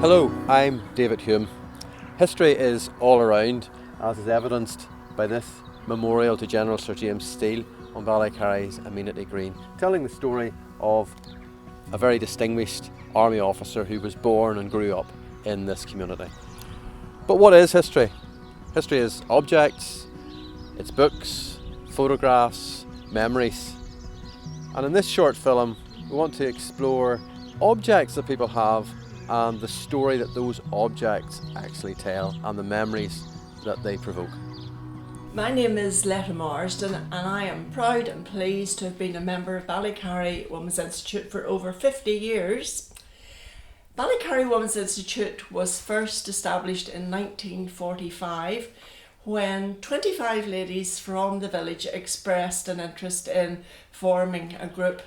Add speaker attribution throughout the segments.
Speaker 1: Hello, I'm David Hume. History is all around, as is evidenced by this memorial to General Sir James Steele on Ballycarry's amenity green, telling the story of a very distinguished army officer who was born and grew up in this community. But what is history? History is objects, it's books, photographs, memories. And in this short film, we want to explore objects that people have and the story that those objects actually tell and the memories that they provoke.
Speaker 2: My name is Letta Marsden and I am proud and pleased to have been a member of Ballycarry Women's Institute for over 50 years. Ballycarry Women's Institute was first established in 1945 when 25 ladies from the village expressed an interest in forming a group.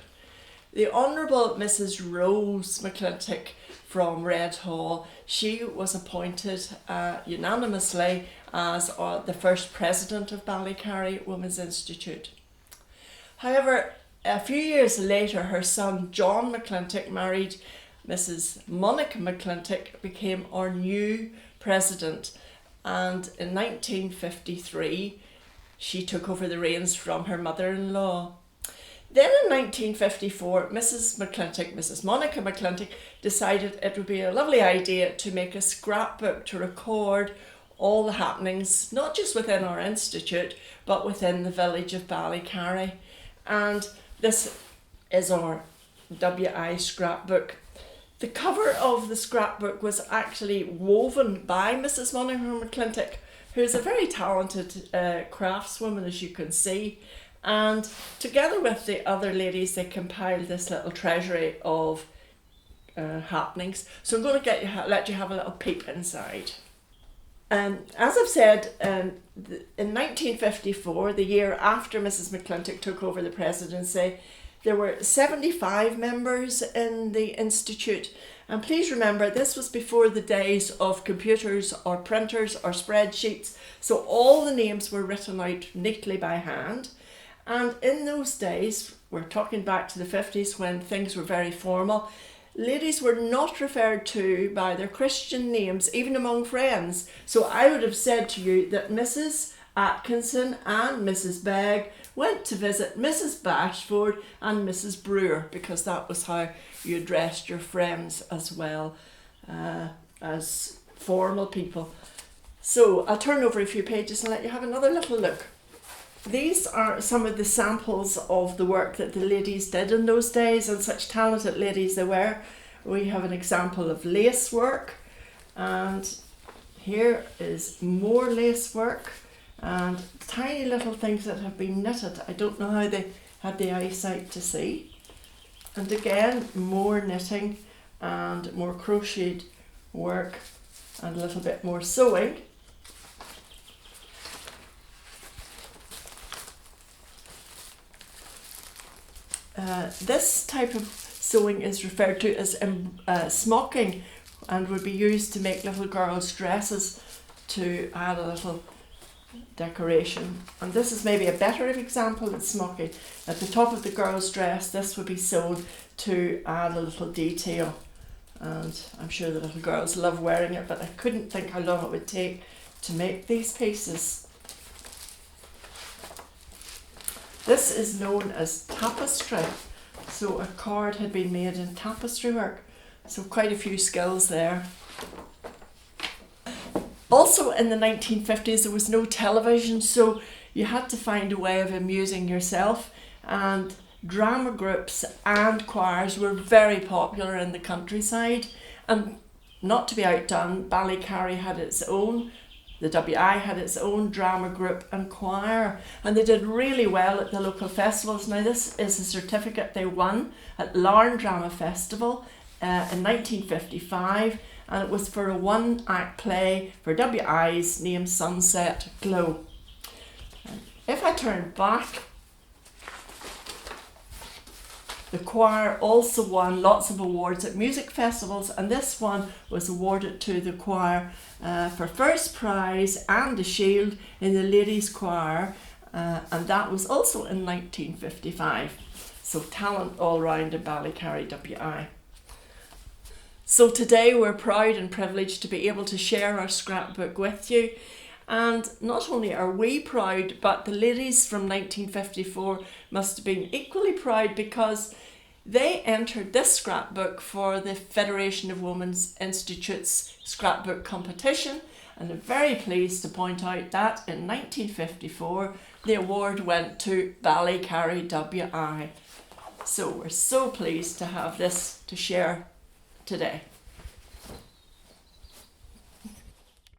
Speaker 2: The Honourable Mrs. Rose McClintock from Red Hall, she was appointed unanimously as the first president of Ballycarry Women's Institute. However, a few years later, her son John McClintock married Mrs. Monica McClintock, became our new president, and in 1953 she took over the reins from her mother-in-law. Then in 1954, Mrs. Monica McClintock, decided it would be a lovely idea to make a scrapbook to record all the happenings, not just within our institute, but within the village of Ballycarry. And this is our WI scrapbook. The cover of the scrapbook was actually woven by Mrs. Monica McClintock, who's a very talented craftswoman, as you can see. And together with the other ladies, they compiled this little treasury of happenings. So I'm going to let you have a little peep inside. As I've said, in 1954, the year after Mrs. McClintock took over the presidency, there were 75 members in the institute. And please remember, this was before the days of computers or printers or spreadsheets. So all the names were written out neatly by hand. And in those days, we're talking back to the 50s when things were very formal, ladies were not referred to by their Christian names, even among friends. So I would have said to you that Mrs. Atkinson and Mrs. Begg went to visit Mrs. Bashford and Mrs. Brewer, because that was how you addressed your friends as well as formal people. So I'll turn over a few pages and let you have another little look. These are some of the samples of the work that the ladies did in those days, and such talented ladies they were. We have an example of lace work, and here is more lace work and tiny little things that have been knitted. I don't know how they had the eyesight to see. And again, more knitting and more crocheted work and a little bit more sewing. This type of sewing is referred to as smocking, and would be used to make little girls' dresses to add a little decoration. And this is maybe a better example than smocking. At the top of the girl's dress, this would be sewn to add a little detail. And I'm sure the little girls love wearing it, but I couldn't think how long it would take to make these pieces. This is known as tapestry. So a card had been made in tapestry work. So quite a few skills there. Also in the 1950s, there was no television, so you had to find a way of amusing yourself. And drama groups and choirs were very popular in the countryside. And not to be outdone, Ballycarry had its own. The WI had its own drama group and choir, and they did really well at the local festivals. Now this is a certificate they won at Larne Drama Festival in 1955, and it was for a one-act play for WI's named Sunset Glow. If I turn back, the choir also won lots of awards at music festivals, and this one was awarded to the choir for first prize and a shield in the ladies' choir, and that was also in 1955. So talent all round in Ballycarry WI. So today we're proud and privileged to be able to share our scrapbook with you. And not only are we proud, but the ladies from 1954 must have been equally proud, because they entered this scrapbook for the Federation of Women's Institutes scrapbook competition. And I'm very pleased to point out that in 1954 the award went to Ballycarry WI. So we're so pleased to have this to share today.